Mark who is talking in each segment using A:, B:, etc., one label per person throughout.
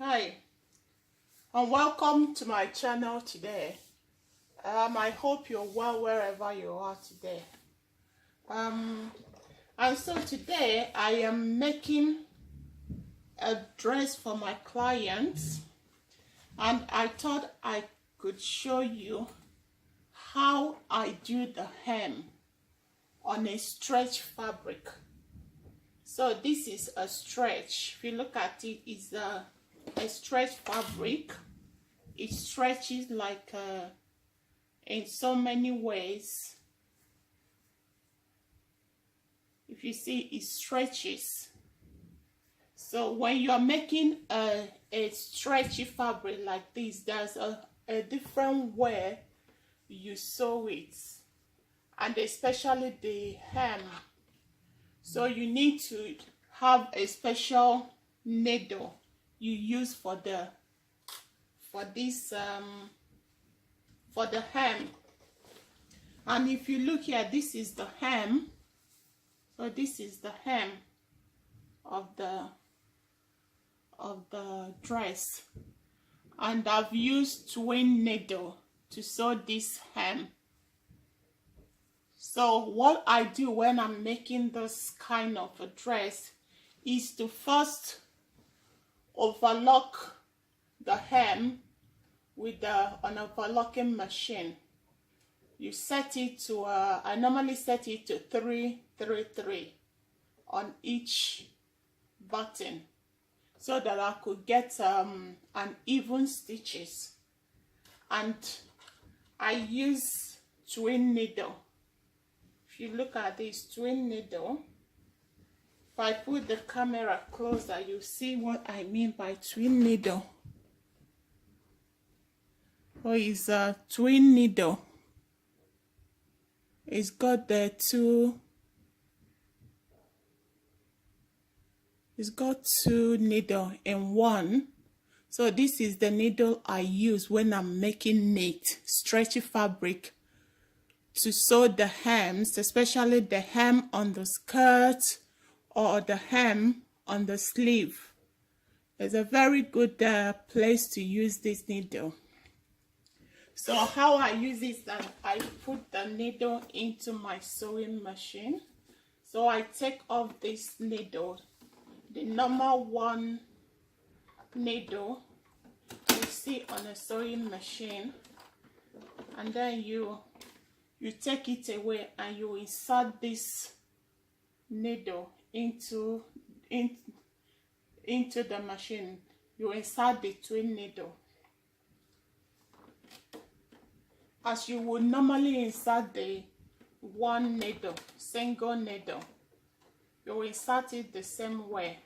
A: Hi, and welcome to my channel today. I hope you're well wherever you are today. And so today I am making a dress for my clients, and I thought I could show you how I do the hem on a stretch fabric. So this is a stretch. If you look at it, it's a stretch fabric. It stretches like in so many ways. If you see, it stretches. So when you are making a stretchy fabric like this, there's a different way you sew it, and especially the hem. So you need to have a special needle you use for the hem. And if you look here, this is the hem. So this is the hem of the dress, and I've used twin needle to sew this hem. So what I do when I'm making this kind of a dress is to first overlock the hem with an overlocking machine. You set it to I normally set it to 333 on each button, so that I could get an even stitches. And I use twin needle. If you look at this twin needle, if I put the camera closer, you see what I mean by twin needle. So it's a twin needle. It's got the two. It's got two needles in one. So this is the needle I use when I'm making neat, stretchy fabric to sew the hems, especially the hem on the skirt or the hem on the sleeve. It's a very good place to use this needle. So how I use it, that I put the needle into my sewing machine. So I take off this needle, the number one needle you see on a sewing machine, and then you take it away and you insert this needle into the machine. You insert the twin needle as you would normally insert the one needle, single needle. You insert it the same way.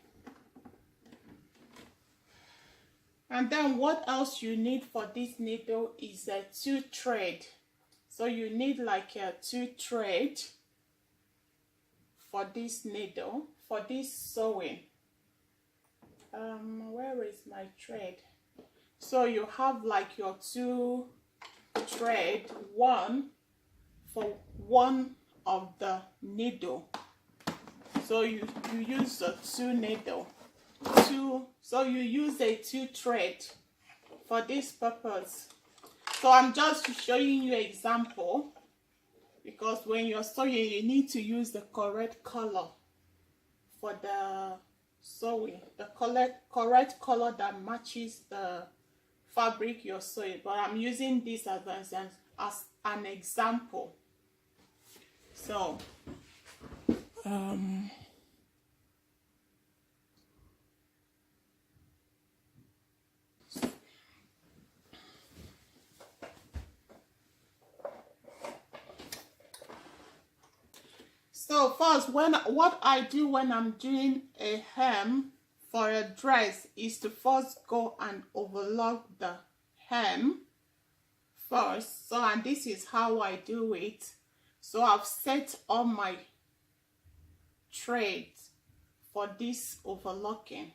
A: And then what else you need for this needle is a 2 thread. So you need like a 2 thread for this needle, for this sewing. Where is my thread? So you have like your 2 thread, one for one of the needle. So you use a 2 needle. So you use a 2 thread for this purpose. So I'm just showing you an example, because when you're sewing, you need to use the correct color for the sewing, the correct color that matches the fabric you're sewing. But I'm using this as an example. So So first, what I do when I'm doing a hem for a dress is to first go and overlock the hem first. So, and this is how I do it. So I've set all my threads for this overlocking,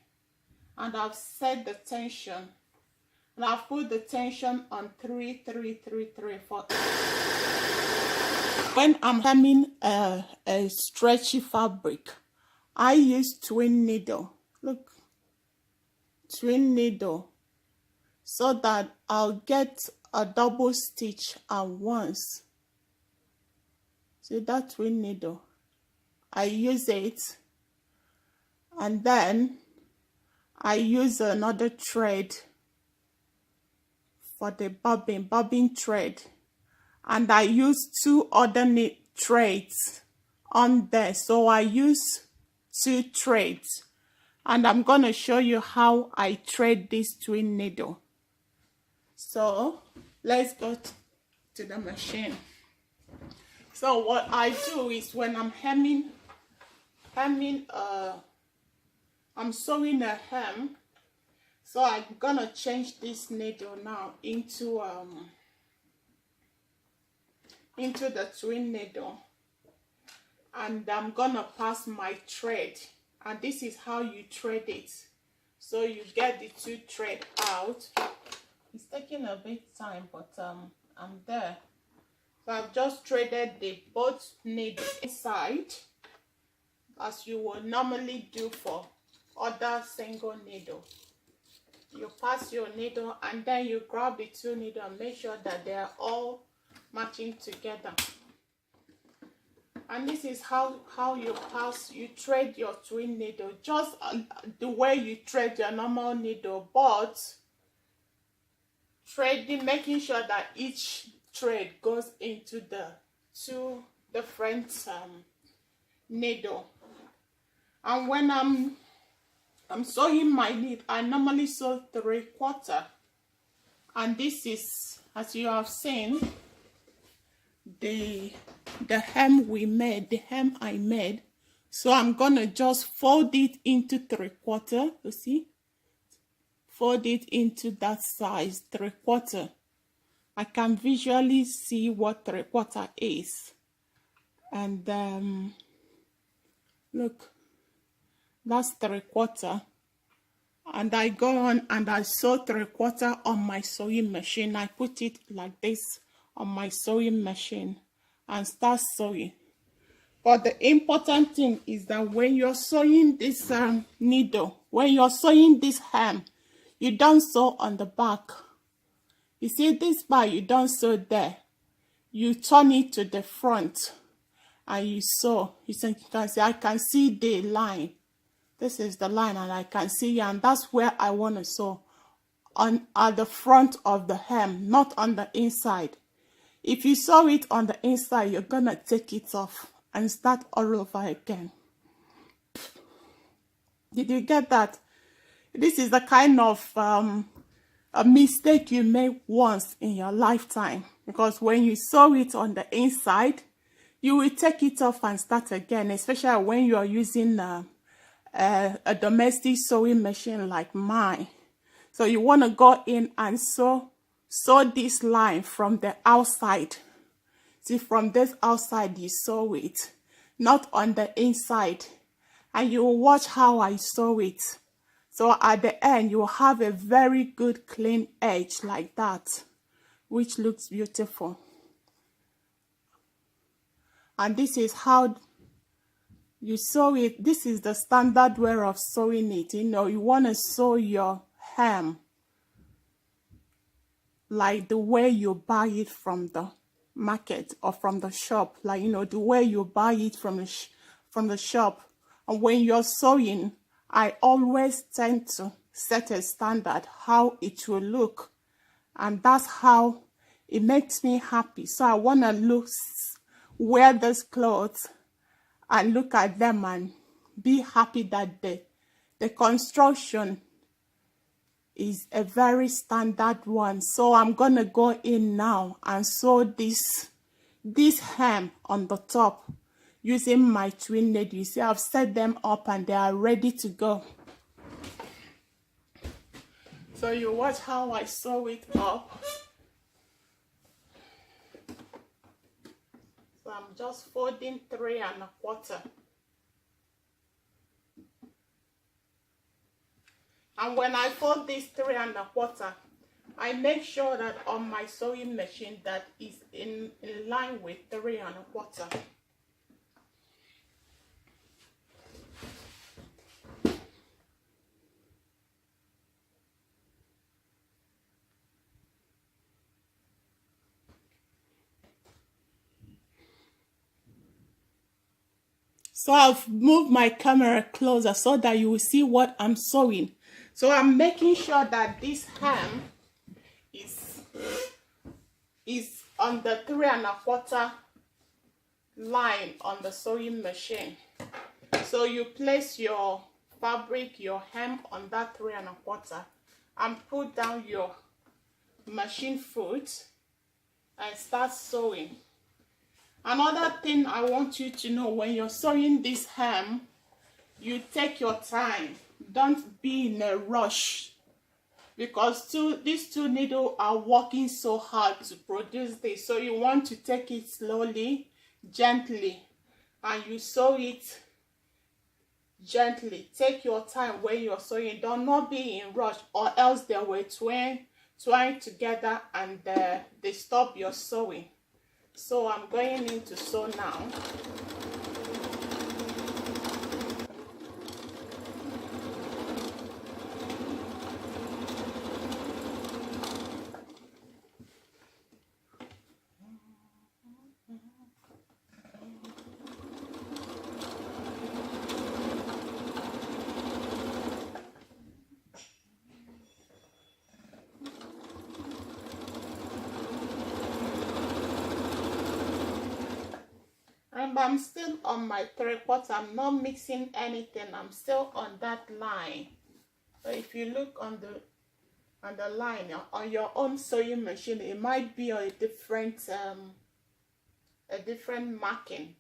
A: and I've set the tension, and I've put the tension on 3, 3, 3, 3, 4. When I'm hemming a stretchy fabric, I use twin needle. Look, twin needle, so that I'll get a double stitch at once. See that twin needle? I use it, and then I use another thread for the bobbin thread, and I use two other threads on there. So I use two threads, and I'm going to show you how I thread this twin needle. So let's go to the machine. So what I do is, when I'm I'm sewing a hem, so I'm gonna change this needle now into the twin needle, and I'm gonna pass my thread, and this is how you thread it. So you get the two thread out. It's taking a bit time, but I'm there. So I've just threaded the both needles inside, as you would normally do for other single needle. You pass your needle, and then you grab the two needles and make sure that they are all matching together. And this is how you thread your twin needle, just the way you thread your normal needle, but threading, making sure that each thread goes into the two different needle. And when I'm sewing my knit, I normally sew 3/4, and this is, as you have seen, the hem I made. So I'm gonna just fold it into 3/4. You see, fold it into that size, 3/4. I can visually see what 3/4 is, and look, that's 3/4. And I go on and I sew 3/4 on my sewing machine. I put it like this on my sewing machine and start sewing. But the important thing is that when you're sewing this needle, when you're sewing this hem, you don't sew on the back. You see this part, you don't sew there. You turn it to the front and you sew. You can see, I can see the line. This is the line, and I can see, and that's where I want to sew, at the front of the hem, not on the inside. If you sew it on the inside, you're gonna take it off and start all over again. Did you get that? This is the kind of a mistake you make once in your lifetime, because when you sew it on the inside, you will take it off and start again, especially when you are using a domestic sewing machine like mine. So you want to go in and sew this line from the outside. See, from this outside you sew it, not on the inside. And you will watch how I sew it. So at the end, you will have a very good clean edge like that, which looks beautiful. And this is how you sew it. This is the standard way of sewing it. You know, you want to sew your hem like the way you buy it from the market or from the shop, like, you know, the way you buy it from the shop. And when you're sewing, I always tend to set a standard how it will look, and that's how it makes me happy. So I want to wear this clothes and look at them and be happy that the construction is a very standard one. So I'm gonna go in now and sew this hem on the top using my twin needle. You see, I've set them up and they are ready to go. So you watch how I sew it up. So I'm just folding 3/4. And when I fold this 3/4, I make sure that on my sewing machine that is in line with 3/4. So I've moved my camera closer so that you will see what I'm sewing. So I'm making sure that this hem is on the 3¼ line on the sewing machine. So you place your fabric, your hem on that 3¼ and put down your machine foot and start sewing. Another thing I want you to know, when you're sewing this hem, you take your time. Don't be in a rush, because these two needles are working so hard to produce this. So you want to take it slowly, gently, and you sew it gently. Take your time when you're sewing. Do not be in rush, or else they will twine together and they stop your sewing. So I'm going in to sew now. I'm still on my 3/4. I'm not mixing anything. I'm still on that line. So if you look on the line on your own sewing machine, it might be a different marking.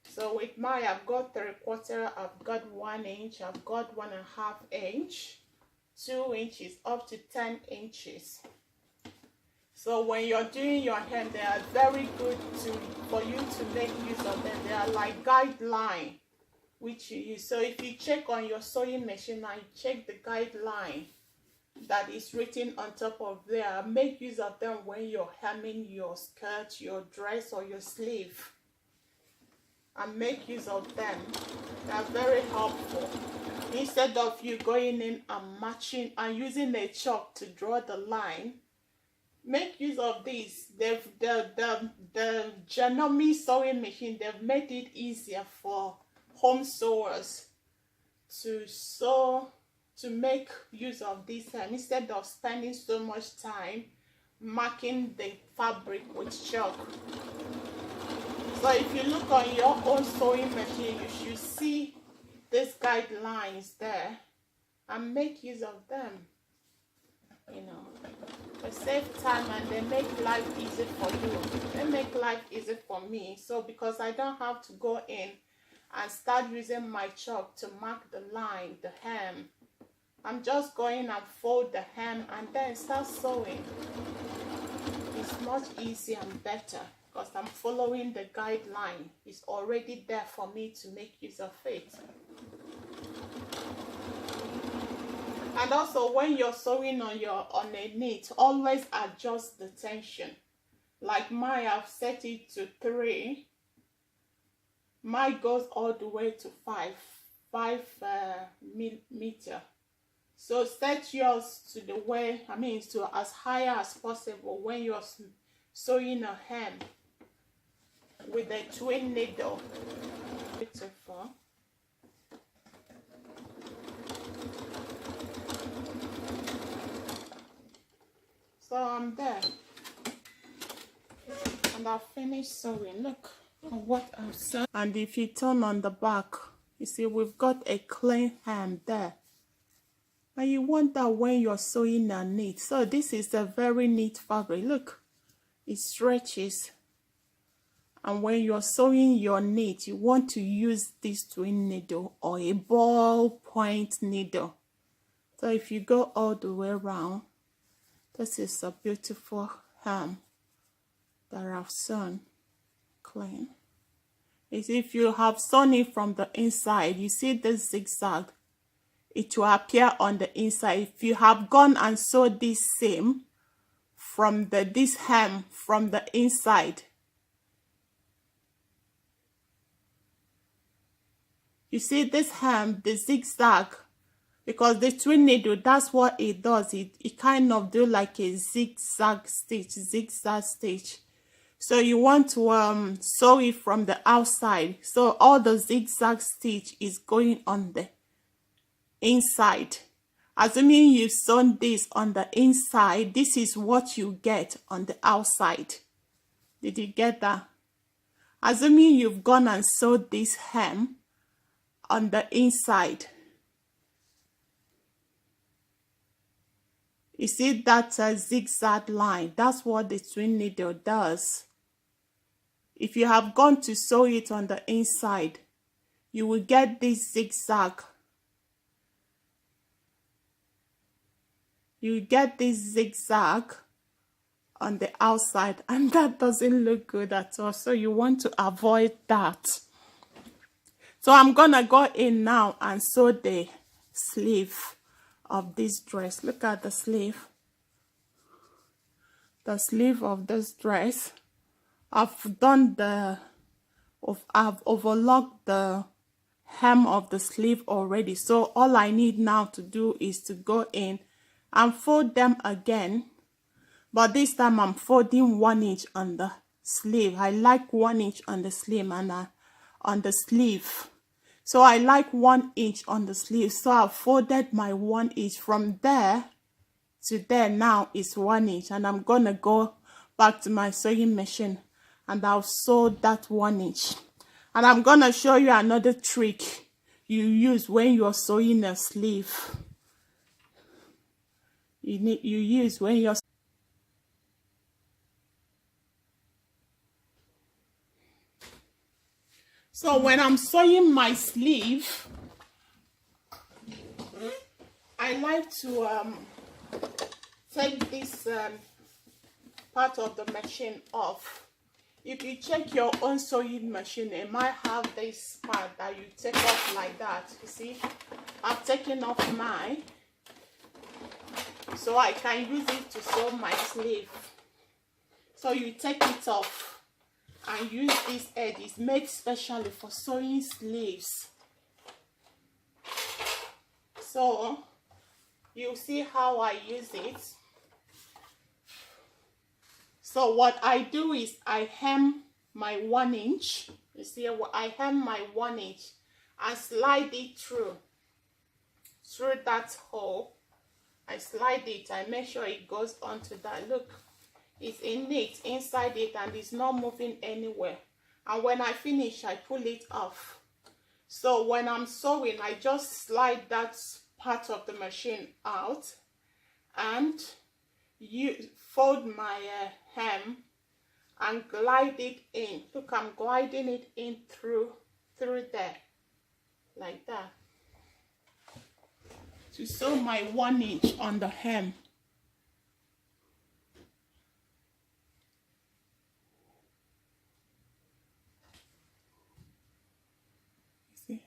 A: So with mine, I've got 3/4, I've got 1 inch, I've got 1½ inch, 2 inches, up to 10 inches. So when you're doing your hem, they are very good for you to make use of them. They are like guideline which you use. So if you check on your sewing machine and check the guideline that is written on top of there, make use of them when you're hemming your skirt, your dress, or your sleeve. And make use of them. They are very helpful. Instead of you going in and matching and using a chalk to draw the line, make use of this. The Janome sewing machine, they've made it easier for home sewers to sew, to make use of this hem, instead of spending so much time marking the fabric with chalk. So if you look on your own sewing machine, you should see these guidelines there and make use of them. You know, they save time and they make life easy for you. They make life easy for me. So because I don't have to go in and start using my chalk to mark the line, the hem, I'm just going and fold the hem and then start sewing. It's much easier and better because I'm following the guideline. It's already there for me to make use of it. And also, when you're sewing on a knit, always adjust the tension. Like mine, I've set it to 3. Mine goes all the way to 5 millimeter. So set yours to the way, to as high as possible when you're sewing a hem with a twin needle. Beautiful. So I'm there, and I've finished sewing. Look at what I've sewn. And if you turn on the back, you see we've got a clean hem there. And you want that when you're sewing a knit. So this is a very neat fabric. Look, it stretches. And when you're sewing your knit, you want to use this twin needle or a ball point needle. So if you go all the way around, this is a beautiful hem that I've sewn clean. Is if you have sewn it from the inside, you see this zigzag, it will appear on the inside. If you have gone and sewed this same from this hem from the inside, you see this hem, the zigzag, because the twin needle, that's what it does. It kind of do like a zigzag stitch. So you want to sew it from the outside. So all the zigzag stitch is going on the inside. Assuming you've sewn this on the inside, this is what you get on the outside. Did you get that? Assuming you've gone and sewed this hem on the inside. You see that zigzag line? That's what the twin needle does. If you have gone to sew it on the inside, you will get this zigzag. You get this zigzag on the outside, and that doesn't look good at all. So you want to avoid that. So I'm gonna go in now and sew the sleeve of this dress. Look at the sleeve. The sleeve of this dress. I've overlocked the hem of the sleeve already. So all I need now to do is to go in and fold them again. But this time I'm folding 1 inch on the sleeve. I like 1 inch on the sleeve and on the sleeve. So I like 1 inch on the sleeve. So I've folded my 1 inch from there to there. Now is 1 inch, and I'm gonna go back to my sewing machine and I'll sew that 1 inch. And I'm gonna show you another trick you use when you're sewing a sleeve. So when I'm sewing my sleeve, I like to take this part of the machine off. If you check your own sewing machine, it might have this part that you take off like that. You see, I've taken off mine so I can use it to sew my sleeve. So you take it off and use this edge. It's made specially for sewing sleeves. So you see how I use it. So what I do is I hem my 1 inch. You see, I hem my 1 inch and slide it through that hole. I slide it. I make sure it goes onto that. Look, it's in it inside it and it's not moving anywhere. And when I finish, I pull it off. So when I'm sewing, I just slide that part of the machine out and you fold my hem and glide it in. Look, I'm gliding it in through there like that to sew my 1 inch on the hem. See?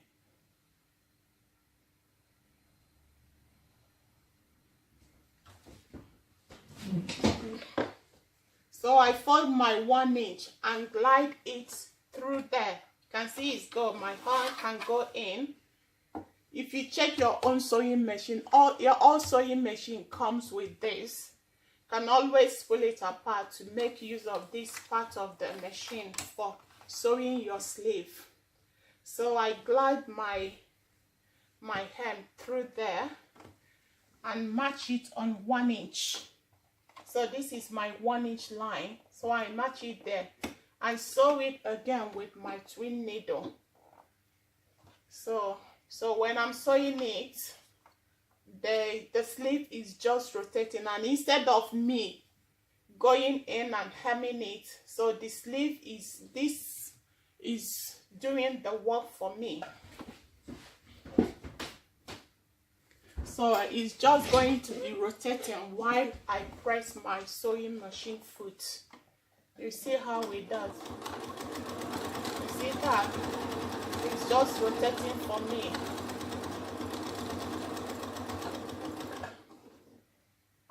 A: So I fold my 1 inch and glide it through there. You can see it's go. My hand can go in. If you check your own sewing machine, your own sewing machine comes with this. You can always pull it apart to make use of this part of the machine for sewing your sleeve. So I glide my hem through there and match it on 1 inch. So this is my 1 inch line. So I match it there and sew it again with my twin needle. So when I'm sewing it, the sleeve is just rotating, and instead of me going in and hemming it, so the sleeve is doing the work for me. So it's just going to be rotating while I press my sewing machine foot. You see how it does? You see that? It's just rotating for me.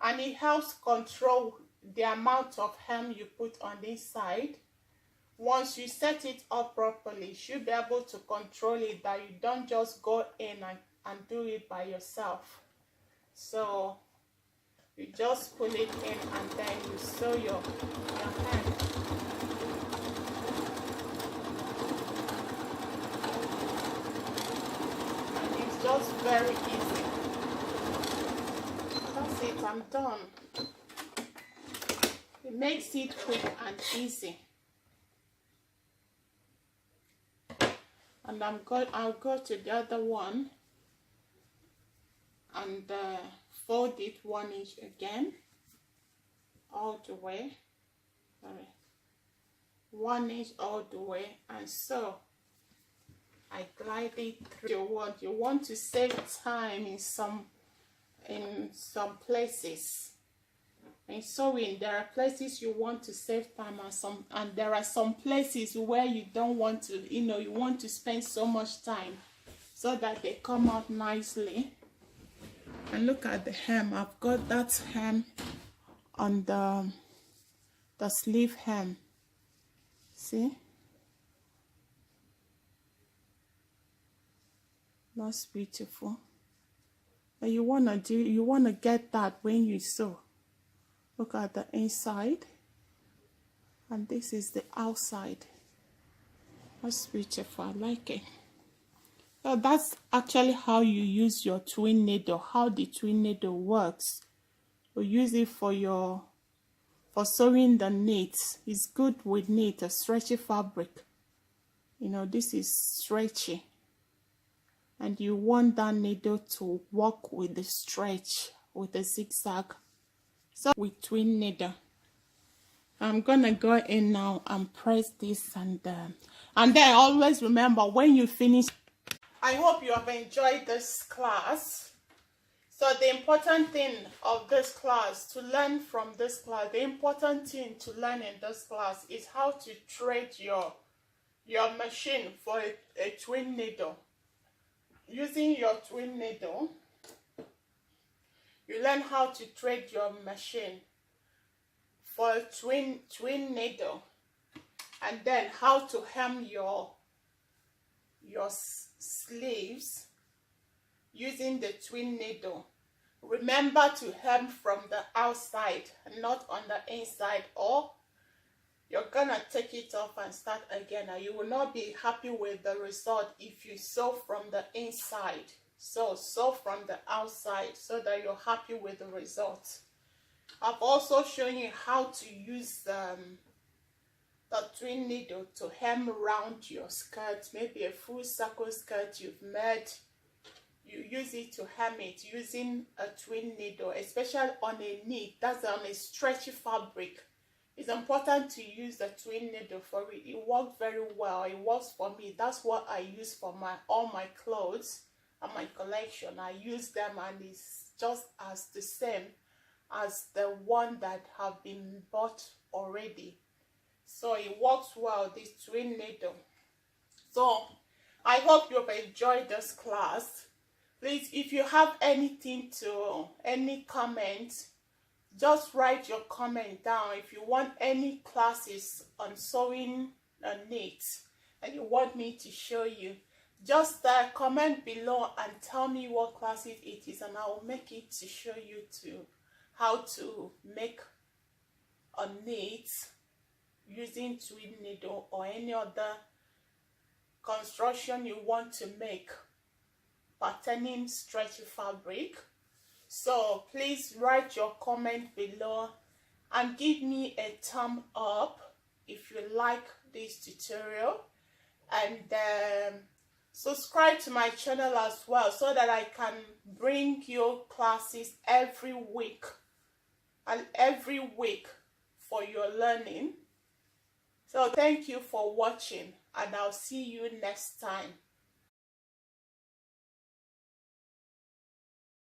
A: And it helps control the amount of hem you put on this side. Once you set it up properly, you should be able to control it, that you don't just go in and do it by yourself. So you just pull it in and then you sew your hem. just very easy. That's it, I'm done. It makes it quick and easy. And I'll go to the other one and fold it 1 inch again, all the way. Sorry, 1 inch all the way, and so I glide it through. You want to save time in some places. In sewing, there are places you want to save time, and there are some places where you don't want to, you want to spend so much time so that they come out nicely. And look at the hem. I've got that hem on the sleeve hem. See? That's beautiful. And you wanna get that when you sew. Look at the inside, and this is the outside. That's beautiful. I like it. So that's actually how you use your twin needle, how the twin needle works. You use it for sewing the knits. It's good with knit, a stretchy fabric. This is stretchy, and you want that needle to work with the stretch, with the zigzag. So with twin needle, I'm gonna go in now and press this, and then always remember, when you finish, I hope you have enjoyed this class. So the important thing of this class, to learn from this class, the important thing to learn in this class is how to thread your machine for a twin needle. Using your twin needle, you learn how to thread your machine for a twin needle, and then how to hem your sleeves using the twin needle. Remember to hem from the outside and not on the inside, or you're gonna take it off and start again, and you will not be happy with the result if you sew from the inside. So sew from the outside so that you're happy with the result. I've also shown you how to use the twin needle to hem around your skirt, maybe a full circle skirt you've made. You use it to hem it using a twin needle, especially on a knit, that's on a stretchy fabric. It's important to use the twin needle for it. It works very well. It works for me. That's what I use for all my clothes and my collection. I use them, and it's just as the same as the one that have been bought already. So it works well, this twin needle. So I hope you've enjoyed this class. Please, if you have any comments, just write your comment down. If you want any classes on sewing and knit and you want me to show you, just comment below and tell me what classes it is, and I will make it to show you how to make a knit using twin needle or any other construction you want to make patterning stretchy fabric. So please write your comment below and give me a thumb up if you like this tutorial, and subscribe to my channel as well so that I can bring you classes every week for your learning. So thank you for watching, and I'll see you next time.